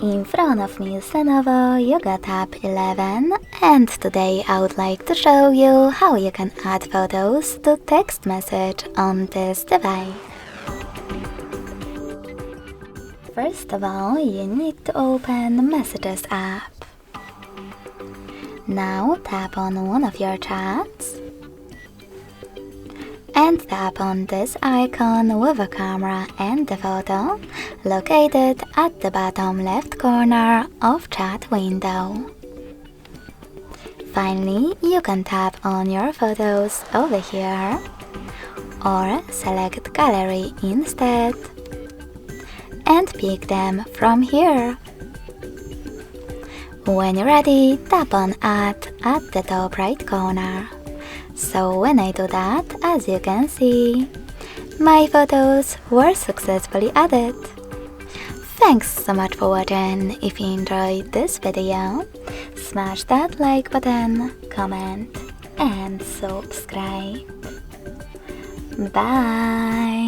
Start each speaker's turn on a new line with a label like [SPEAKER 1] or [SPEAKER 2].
[SPEAKER 1] In front of me is Lenovo Yoga Tab 11, and today I would like to show you how you can add photos to text message on this device. First of all, you need to open Messages app. Now tap on one of your chats and tap on this icon with a camera and the photo located at the bottom left corner of chat window. Finally, you can tap on your photos over here or select Gallery instead and pick them from here. When you're ready, tap on Add at the top right corner. So when I do that, as you can see, my photos were successfully added. Thanks so much for watching. If you enjoyed this video, smash that like button, comment and subscribe. Bye!